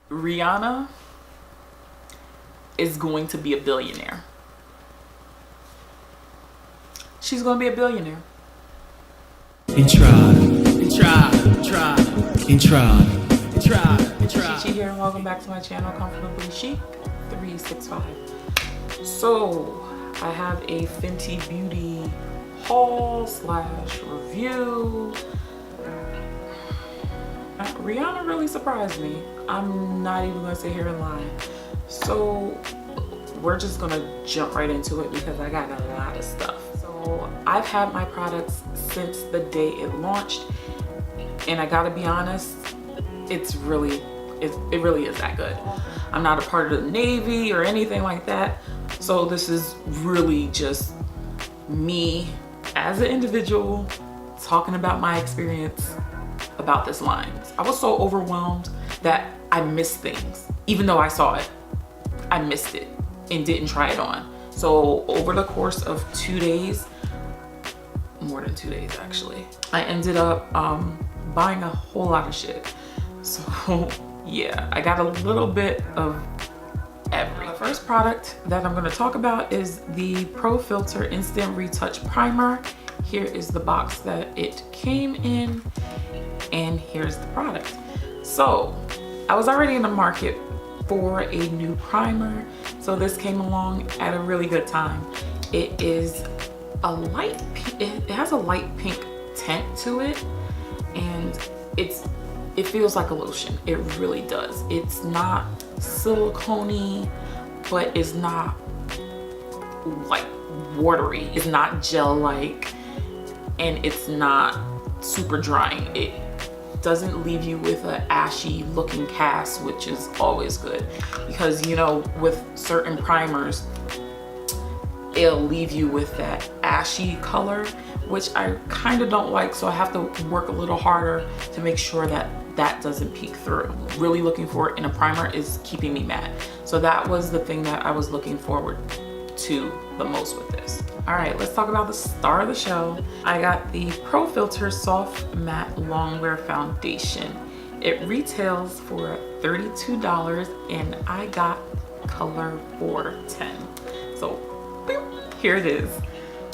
Rihanna is going to be a billionaire. She's going to be a billionaire. Chichi here, and welcome back to my channel, ComfortablyChic365. So, I have a Fenty Beauty haul slash review. Rihanna really surprised me. I'm not even gonna sit here and lie. So we're just gonna jump right into it because I got a lot of stuff. So I've had my products since the day it launched, and I gotta be honest, it really is that good. I'm not a part of the Navy or anything like that, so this is really just me as an individual talking about my experience about this line. I was so overwhelmed that I missed things. Even though I saw it, I missed it and didn't try it on. So over the course of 2 days, more than 2 days actually, I ended up buying a whole lot of shit. So yeah, I got a little bit of everything. The first product that I'm gonna talk about is the ProFilt'R Instant Retouch Primer. Here is the box that it came in, and here's the product. So I was already in the market for a new primer, so this came along at a really good time. It is a light, it has a light pink tint to it, and it feels like a lotion. It really does. It's not silicone-y, but it's not like watery. It's not gel-like, and it's not super drying. It doesn't leave you with an ashy looking cast, which is always good, because you know, with certain primers it'll leave you with that ashy color, which I kind of don't like, so I have to work a little harder to make sure that that doesn't peek through. Really looking for it in a primer is keeping me matte, so that was the thing that I was looking forward to the most with this. All right, let's talk about the star of the show. I got the ProFilt'R Soft Matte Longwear Foundation. It retails for $32, and I got color 410. So here it is.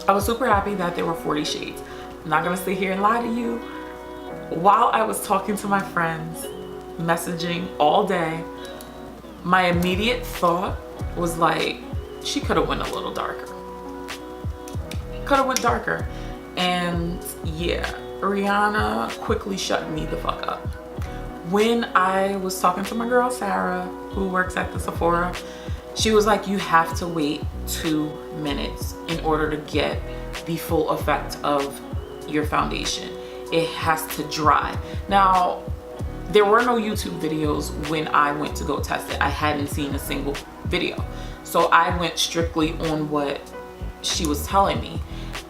I was super happy that there were 40 shades. I'm not gonna sit here and lie to you. While I was talking to my friends, messaging all day, my immediate thought was like, she could have went a little darker. Could have went darker. And yeah, Rihanna quickly shut me the fuck up. When I was talking to my girl Sarah, who works at the Sephora, she was like, you have to wait 2 minutes in order to get the full effect of your foundation. It has to dry. Now, there were no YouTube videos when I went to go test it. I hadn't seen a single video. So I went strictly on what she was telling me.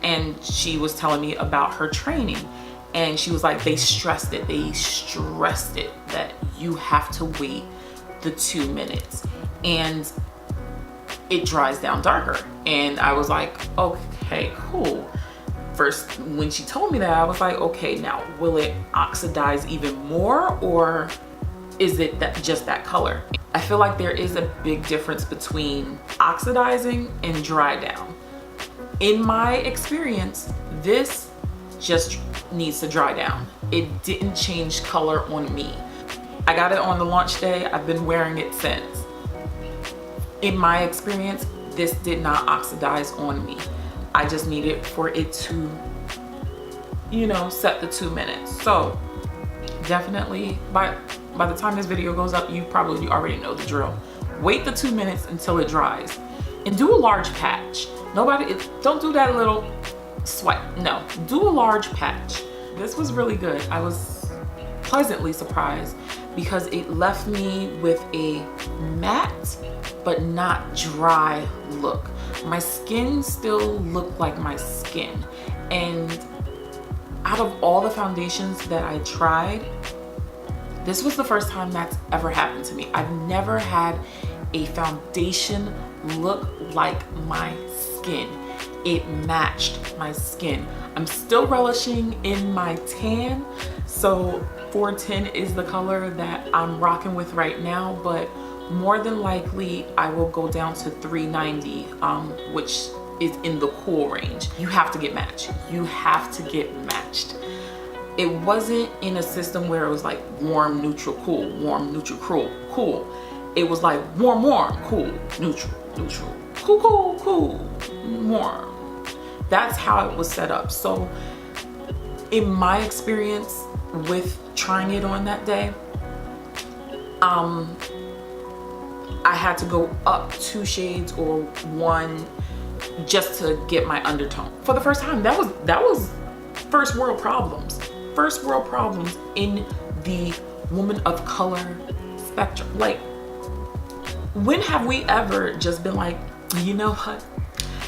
And she was telling me about her training. And she was like, they stressed it that you have to wait the 2 minutes. And it dries down darker. And I was like, okay, cool. First, when she told me that, I was like, okay, now will it oxidize even more, or is it just that color? I feel like there is a big difference between oxidizing and dry down. In my experience, this just needs to dry down. It didn't change color on me. I got it on the launch day. I've been wearing it since. In my experience, this did not oxidize on me. I just needed for it to, you know, set the 2 minutes. So definitely by the time this video goes up, you probably already know the drill. Wait the 2 minutes until it dries, and do a large patch. Don't do that little swipe. No, do a large patch. This was really good. I was pleasantly surprised because it left me with a matte but not dry look. My skin still looked like my skin, and out of all the foundations that I tried, this was the first time that's ever happened to me. I've never had a foundation look like my skin. it matched my skin. I'm still relishing in my tan, so 410 is the color that I'm rocking with right now, but more than likely I will go down to 390, which is in the cool range. You have to get matched. You have to get matched. It wasn't in a system where it was like warm, neutral, cool, warm, neutral, cool. It was like warm, warm, cool, neutral, neutral, cool, cool, cool, warm. That's how it was set up. So in my experience with trying it on that day, I had to go up 2 shades or 1 just to get my undertone. For the first time, that was first world problems. First world problems in the woman of color spectrum. Like, when have we ever just been like, you know what?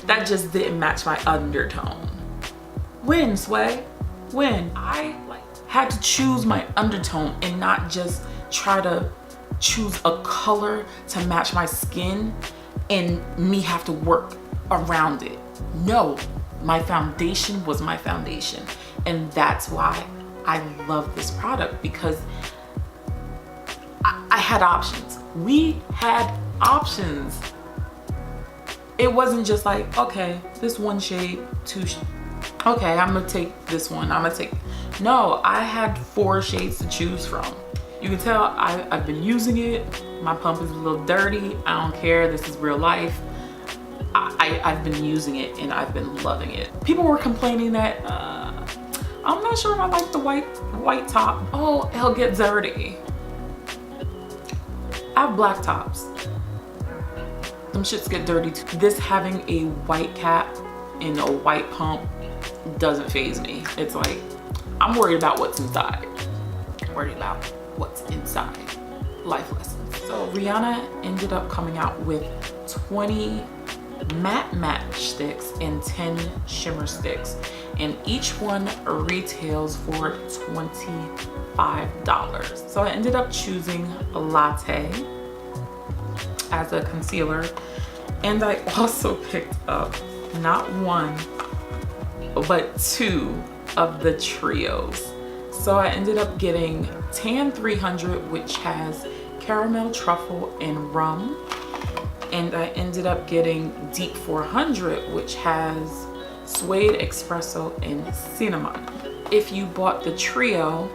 That just didn't match my undertone. When, Sway? When? I had to choose my undertone and not just try to choose a color to match my skin and me have to work around it. No, my foundation was my foundation. And that's why I love this product, because I had options. We had options. It wasn't just like, okay, this 1 shade, 2 okay, I'm gonna take this one, I'm gonna take. No, I had 4 shades to choose from. You can tell I've been using it. My pump is a little dirty. I don't care, this is real life. I've been using it and I've been loving it. People were complaining that I'm not sure if I like the white top. Oh, it'll get dirty. I have black tops. Them shits get dirty too. This having a white cap and a white pump doesn't faze me. It's like, I'm worried about what's inside. Worried about what's inside. Life lessons. So Rihanna ended up coming out with 20 matte sticks and 10 shimmer sticks, and each one retails for $25. So I ended up choosing Latte as a concealer, and I also picked up not 1 but 2 of the trios. So I ended up getting Tan 300, which has caramel, truffle, and rum. And I ended up getting Deep 400, which has suede, espresso, and cinnamon. If you bought the trio,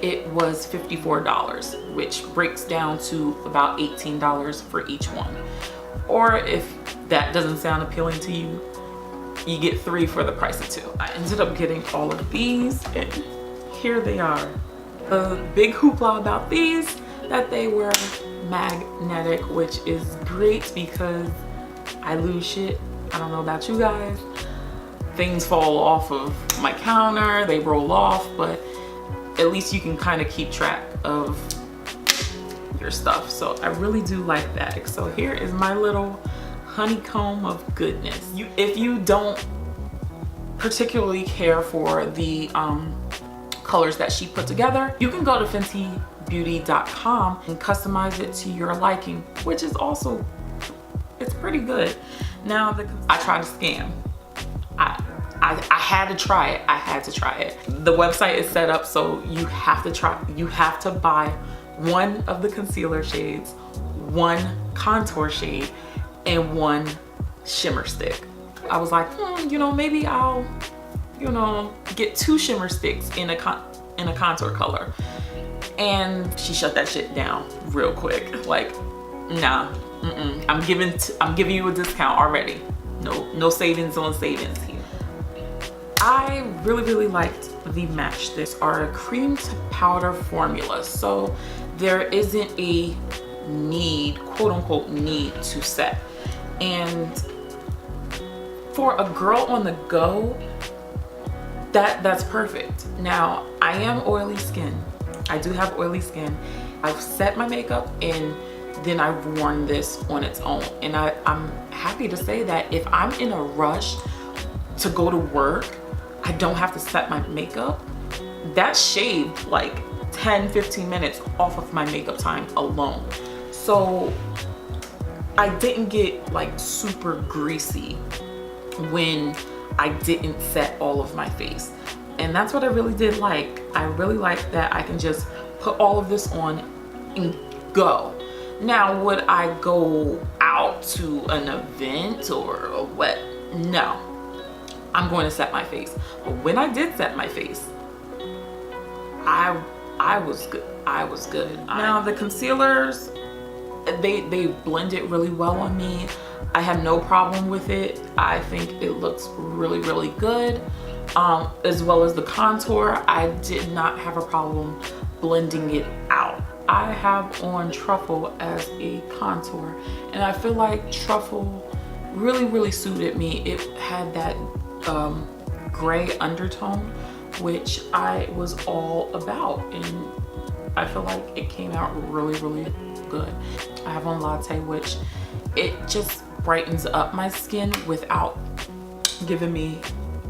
it was $54, which breaks down to about $18 for each one. Or if that doesn't sound appealing to you, you get 3 for the price of 2. I ended up getting all of these, and here they are. The big hoopla about these, that they were magnetic, which is great because I lose shit. I don't know about you guys. Things fall off of my counter, they roll off, but at least you can kind of keep track of your stuff. So I really do like that. So here is my little honeycomb of goodness. If you don't particularly care for the colors that she put together, you can go to FentyBeauty.com and customize it to your liking, which is also, it's pretty good. Now I tried to scam. I had to try it. I had to try it. The website is set up so you have to buy 1 of the concealer shades, 1 contour shade, and 1 shimmer stick. I was like, you know, maybe I'll, you know, get 2 shimmer sticks in a contour color. And she shut that shit down real quick. Like, nah, I'm giving you a discount already. No savings on savings here. I really liked the match. These are a cream to powder formula, so there isn't a need, quote unquote need, to set. And for a girl on the go, that's perfect. Now, I am oily skin. I do have oily skin. I've set my makeup and then I've worn this on its own. And I'm happy to say that if I'm in a rush to go to work, I don't have to set my makeup. That shaved like 10-15 minutes off of my makeup time alone. So I didn't get like super greasy when I didn't set all of my face. And that's what I really did like. I really like that I can just put all of this on and go. Now, would I go out to an event or what? No, I'm going to set my face. But when I did set my face, I was good. I was good. Now the concealers, they blended really well on me. I had no problem with it. I think it looks really, really good. As well as the contour, I did not have a problem blending it out. I have on Truffle as a contour, and I feel like Truffle really, really suited me. It had that gray undertone, which I was all about, and I feel like it came out really, really good. I have on Latte, which it just brightens up my skin without giving me,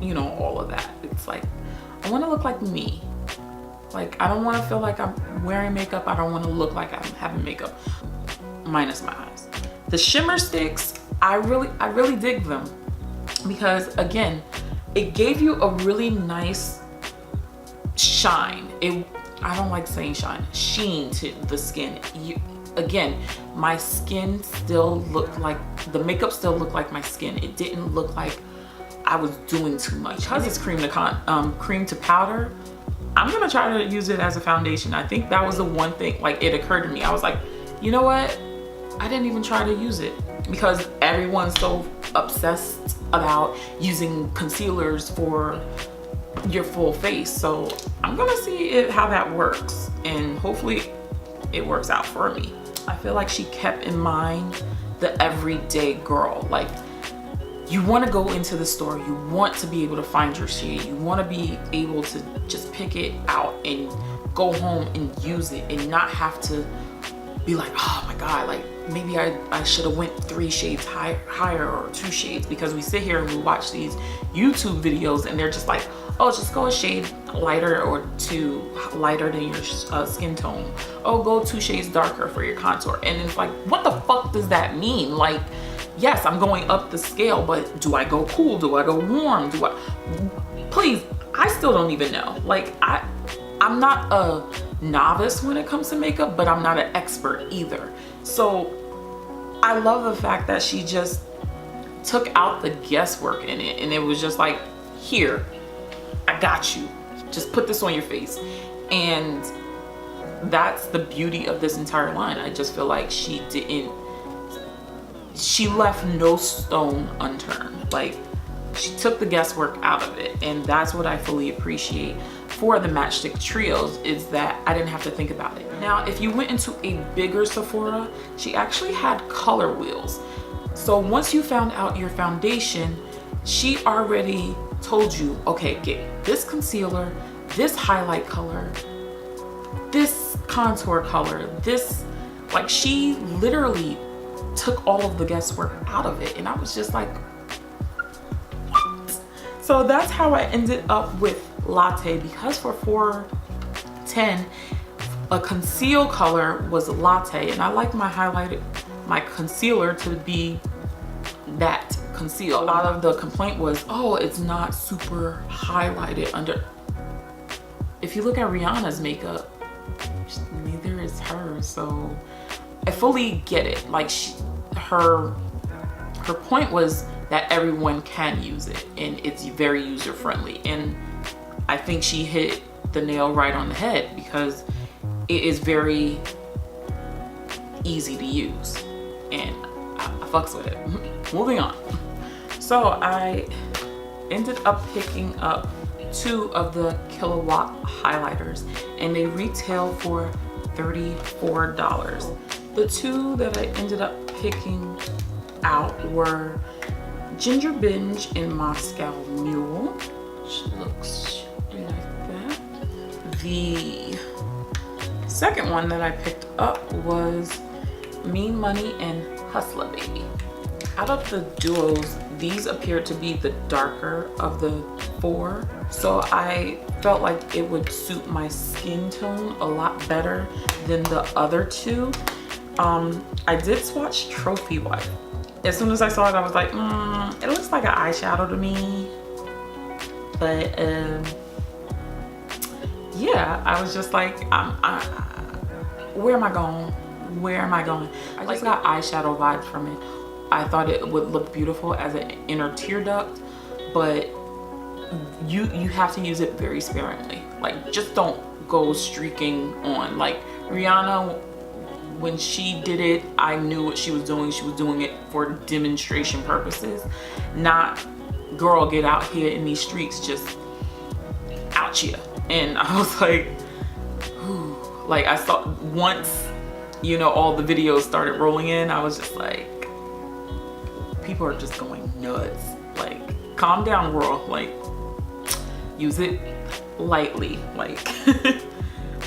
you know, all of that. It's like, I want to look like me. Like, I don't want to feel like I'm wearing makeup. I don't want to look like I'm having makeup, minus my eyes. The shimmer sticks, I really dig them, because again, it gave you a really nice shine. I don't like saying shine, sheen to the skin. Again, my skin still looked like, the makeup still looked like my skin. It didn't look like I was doing too much. Because it's cream to powder, I'm gonna try to use it as a foundation. I think that was the one thing, like, it occurred to me. I was like, you know what? I didn't even try to use it, because everyone's so obsessed about using concealers for your full face. So I'm gonna see how that works, and hopefully it works out for me. I feel like she kept in mind the everyday girl. Like, you want to go into the store, you want to be able to find your shade, you want to be able to just pick it out and go home and use it, and not have to be like, oh my god, like maybe I should have went 3 shades higher or 2 shades, because we sit here and we watch these YouTube videos and they're just like, oh, just go a shade lighter or 2 lighter than your skin tone. Oh, go 2 shades darker for your contour. And it's like, what the fuck does that mean? Like, yes, I'm going up the scale, but do I go cool? Do I go warm? Please, I still don't even know. Like, I'm not a novice when it comes to makeup, but I'm not an expert either. So I love the fact that she just took out the guesswork in it, and it was just like, here, I got you. Just put this on your face. And that's the beauty of this entire line. I just feel like she left no stone unturned. Like, she took the guesswork out of it, and that's what I fully appreciate for the matchstick trios, is that I didn't have to think about it. Now, if you went into a bigger Sephora, she actually had color wheels. So once you found out your foundation, she already told you, okay, get this concealer, this highlight color, this contour color, this, like, she literally took all of the guesswork out of it. And I was just like, what? So that's how I ended up with Latte, because for $4.10 a conceal color was Latte, and I like my concealer to be that conceal. A lot of the complaint was, oh, it's not super highlighted under. If you look at Rihanna's makeup, neither is hers. So I fully get it. Like, her point was that everyone can use it, and it's very user friendly. And I think she hit the nail right on the head, because it is very easy to use, and I fucks with it. Moving on. So I ended up picking up 2 of the KILLAWATT highlighters, and they retail for $34. The 2 that I ended up picking out were Ginger Binge in Moscow Mule, which looks like that. The second one that I picked up was Mean Money and Hustler Baby. Out of the duos, these appeared to be the darker of the 4, so I felt like it would suit my skin tone a lot better than the other 2. I did swatch Trophy Wife, as soon as I saw it, I was like, it looks like an eyeshadow to me. But yeah, I was just like, where am I going? Where am I going? I just got eyeshadow vibes from it. I thought it would look beautiful as an inner tear duct, but you have to use it very sparingly. Like, just don't go streaking on. Like Rihanna, when she did it, I knew what she was doing. She was doing it for demonstration purposes, not girl, get out here in these streets just out here. And I was like, ooh. Like, I saw once, you know, all the videos started rolling in, I was just like, people are just going nuts. Like, calm down, world. Like, use it lightly. Like,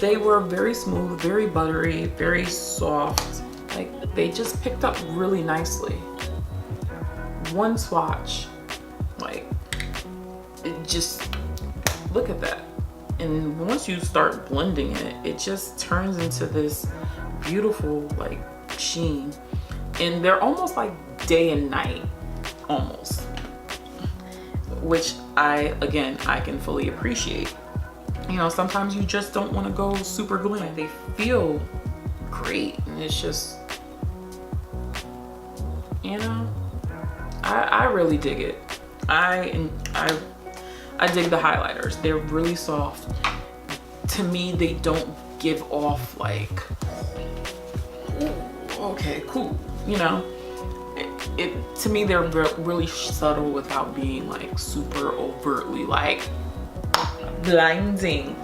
they were very smooth, very buttery, very soft. Like, they just picked up really nicely. One swatch, like, it just, look at that. And once you start blending it, it just turns into this beautiful, like, sheen. And they're almost like day and night, almost. Which I can fully appreciate. You know, sometimes you just don't want to go super glam. They feel great, and it's just, you know, I really dig it. I dig the highlighters. They're really soft. To me, they don't give off like, ooh, okay, cool. You know, to me, they're really subtle without being like super overtly like blinding.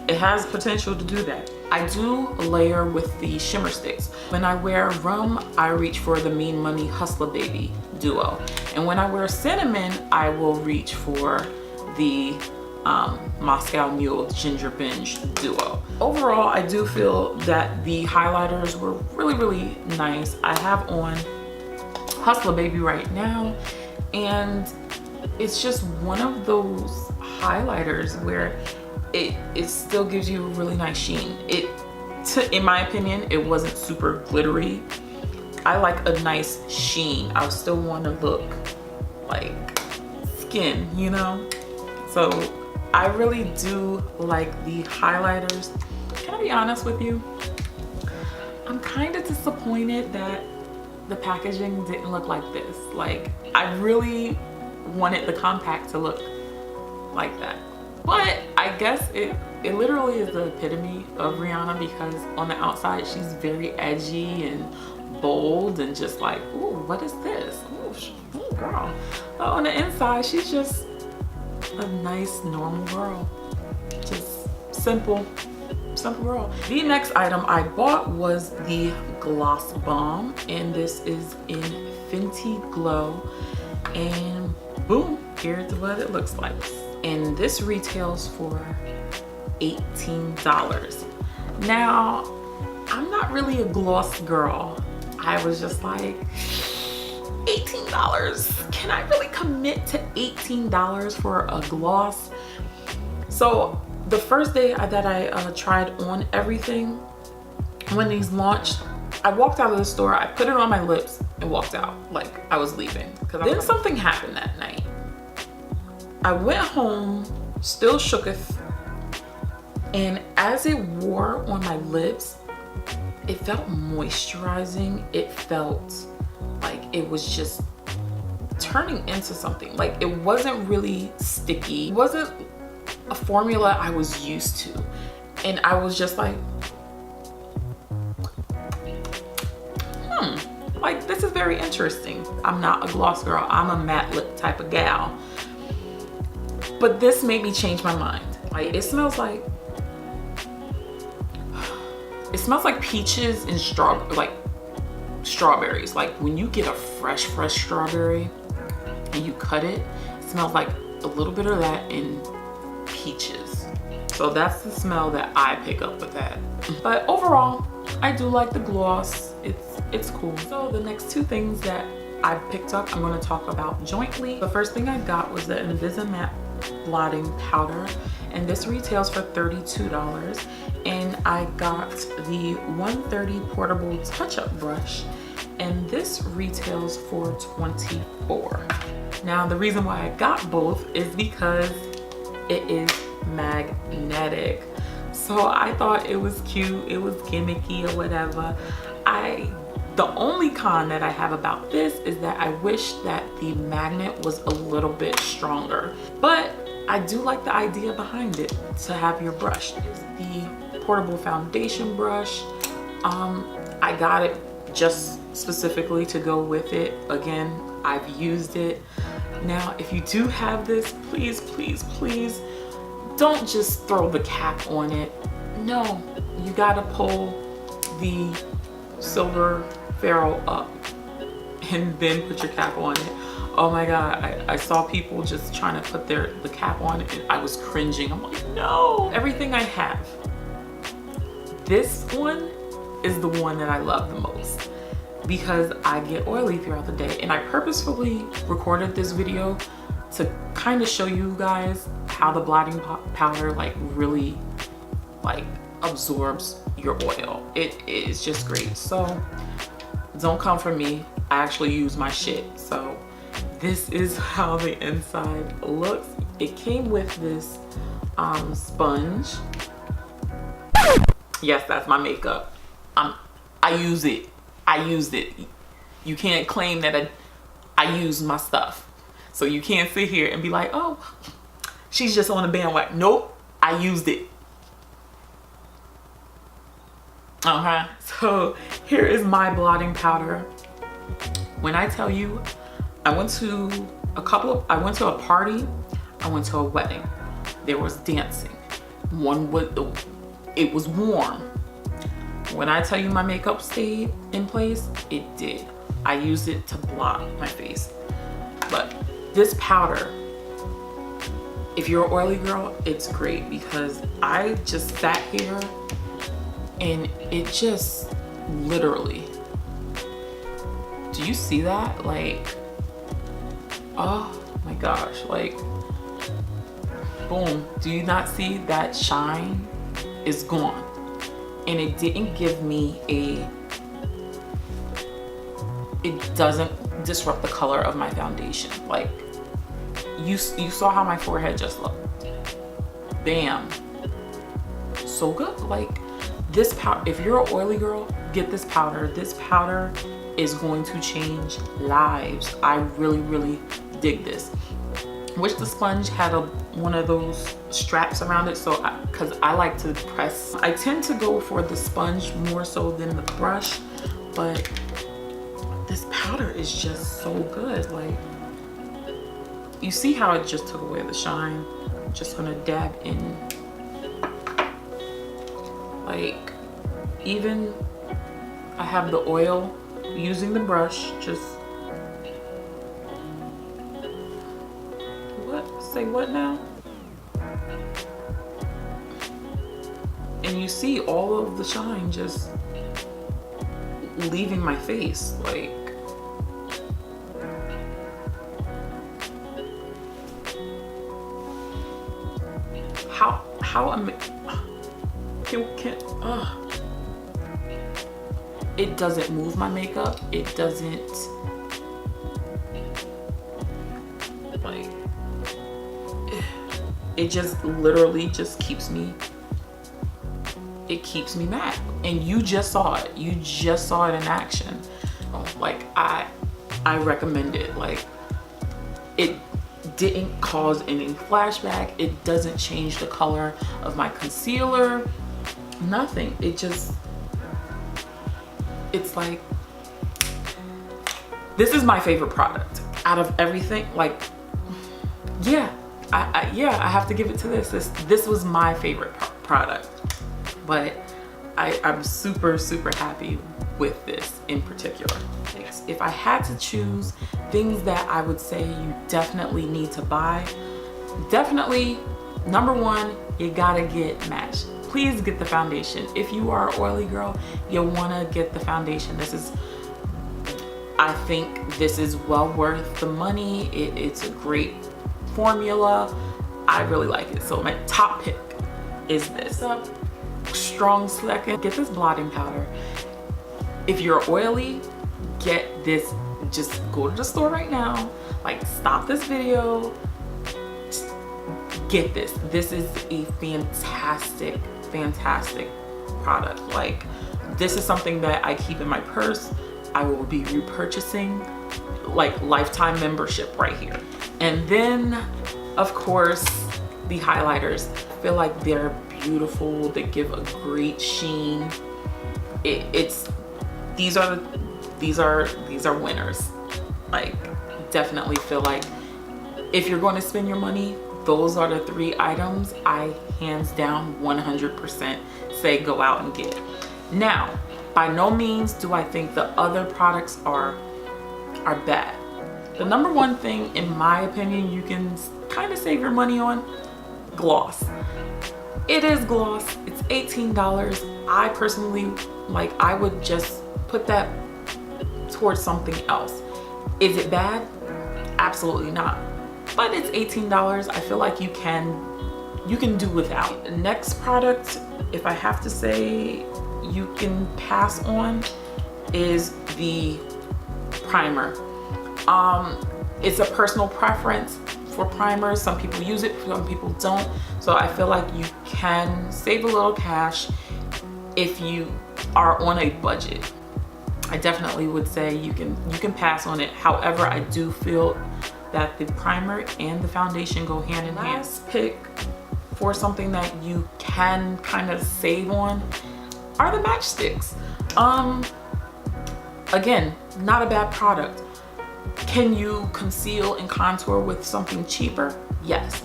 It has potential to do that. I do layer with the shimmer sticks. When I wear rum, I reach for the Mean Money Hustler Baby duo. And when I wear cinnamon, I will reach for the Moscow Mule Ginger Binge duo. Overall, I do feel that the highlighters were really, really nice. I have on Hustler Baby right now, and it's just one of those highlighters where it still gives you a really nice sheen. In my opinion, it wasn't super glittery. I like a nice sheen. I still want to look like skin, you know? So I really do like the highlighters. Can I be honest with you? I'm kind of disappointed that the packaging didn't look like this. Like, I really wanted the compact to look like that. But I guess it literally is the epitome of Rihanna, because on the outside she's very edgy and bold and just like, ooh, what is this? Ooh, girl. But on the inside, she's just a nice, normal girl. Just simple girl. The next item I bought was the Gloss Bomb, and this is in Fenty Glow. And boom, here's what it looks like. And this retails for $18. Now, I'm not really a gloss girl. I was just like, $18? Can I really commit to $18 for a gloss? So the first day that I tried on everything, when these launched, I walked out of the store, I put it on my lips and walked out like I was leaving. Then something happened that night. I went home, still shooketh, and as it wore on my lips, it felt moisturizing. It felt like it was just turning into something. Like, it wasn't really sticky. It wasn't a formula I was used to. And I was just like, like, this is very interesting. I'm not a gloss girl. I'm a matte lip type of gal. But this made me change my mind. Like, it smells like peaches and strawberries. Like, when you get a fresh strawberry and you cut it, it smells like a little bit of that and peaches. So that's the smell that I pick up with that. But overall, I do like the gloss. It's cool. So the next two things that I picked up, I'm going to talk about jointly. The first thing I got was the INVISIMATTE blotting powder, and this retails for $32. And I got the 130 portable touch-up brush, and this retails for $24. Now the reason why I got both is because it is magnetic. So I thought it was cute, it was gimmicky or whatever. The only con that I have about this is that I wish that the magnet was a little bit stronger, but I do like the idea behind it to have your brush. It's the portable foundation brush. I got it just specifically to go with it. Again, I've used it. Now, if you do have this, please, please, please don't just throw the cap on it. No, you gotta pull the silver ferrule up and then put your cap on it. Oh my God, I saw people just trying to put the cap on and I was cringing. I'm like, no. Everything I have, this one is the one that I love the most because I get oily throughout the day, and I purposefully recorded this video to kind of show you guys how the blotting powder like really like absorbs your oil. It is just great. So don't come for me, I actually use my shit. So this is how the inside looks. It came with this sponge. Yes, that's my makeup. I use it. I used it. You can't claim that I use my stuff. So you can't sit here and be like, oh, she's just on a bandwagon. Nope, I used it. So here is my blotting powder. When I tell you, I went to a party, I went to a wedding. There was dancing. It was warm. When I tell you my makeup stayed in place, it did. I used it to blot my face. But this powder, if you're an oily girl, it's great because I just sat here and it just literally, do you see that? Like, oh my gosh, like, boom. Do you not see that shine is gone? And it didn't give me it doesn't disrupt the color of my foundation. Like, you saw how my forehead just looked. Bam. So good. Like, this powder, if you're an oily girl, get this powder. This powder is going to change lives. I really, really dig this. Wish the sponge had one of those straps around it, so because I like to press. I tend to go for the sponge more so than the brush, but this powder is just so good. Like, you see how it just took away the shine. I'm just gonna dab in. Like, even I have the oil using the brush, just say what now? And you see all of the shine just leaving my face. Like, it doesn't move my makeup. It doesn't, like, it just literally just keeps me, it keeps me matte. And you just saw it. You just saw it in action. Like, I recommend it. Like, it didn't cause any flashback. It doesn't change the color of my concealer. Nothing. It just, it's like, this is my favorite product out of everything. Like, yeah, I have to give it to this. This was my favorite product, but I'm super, super happy with this in particular. If I had to choose things that I would say you definitely need to buy, definitely, number one, you gotta get matched. Please get the foundation. If you are an oily girl, you wanna get the foundation. I think this is well worth the money. It's a great formula. I really like it. So my top pick is this. Strong second, get this blotting powder. If you're oily, get this. Just go to the store right now, like stop this video, get this. This is a fantastic product. Like, this is something that I keep in my purse. I will be repurchasing, like lifetime membership right here. And then of course the highlighters. I feel like they're beautiful. They give a great sheen. These are winners. Like, definitely feel like if you're going to spend your money, those are the 3 items I hands down 100% say go out and get. Now, by no means do I think the other products are bad. The number one thing, in my opinion, you can kind of save your money on: gloss. It is gloss. It's $18. I personally, like, I would just put that towards something else. Is it bad? Absolutely not. But it's $18. I feel like you can do without. The next product, if I have to say you can pass on, is the primer. It's a personal preference for primers. Some people use it, some people don't. So I feel like you can save a little cash if you are on a budget. I definitely would say you can pass on it. However, I do feel that the primer and the foundation go hand in hand. Last pick for something that you can kind of save on are the matchsticks. Again, not a bad product. Can you conceal and contour with something cheaper? Yes.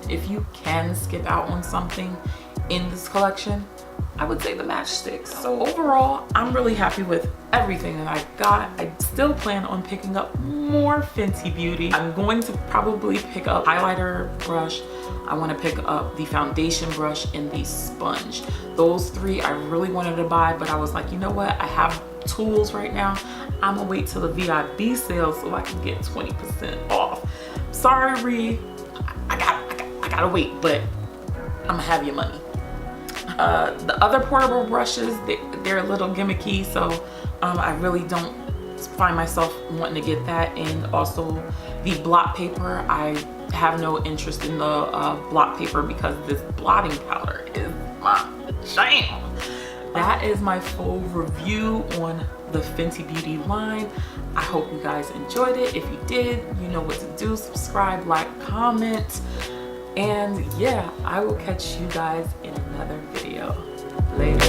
If you can skip out on something in this collection, I would say the matchsticks. So overall, I'm really happy with everything that I got. I still plan on picking up more Fenty Beauty. I'm going to probably pick up highlighter brush. I want to pick up the foundation brush and the sponge. Those 3 I really wanted to buy, but I was like, you know what? I have tools right now. I'm gonna wait till the VIB sale so I can get 20% off. Sorry, Ree. I gotta wait, but I'm gonna have your money. The other portable brushes, they're a little gimmicky, so I really don't find myself wanting to get that. And also the blot paper, I have no interest in the blot paper because this blotting powder is my jam. That is my full review on the Fenty Beauty line. I hope you guys enjoyed it. If you did, you know what to do. Subscribe, like, comment. And yeah, I will catch you guys in another video. Later.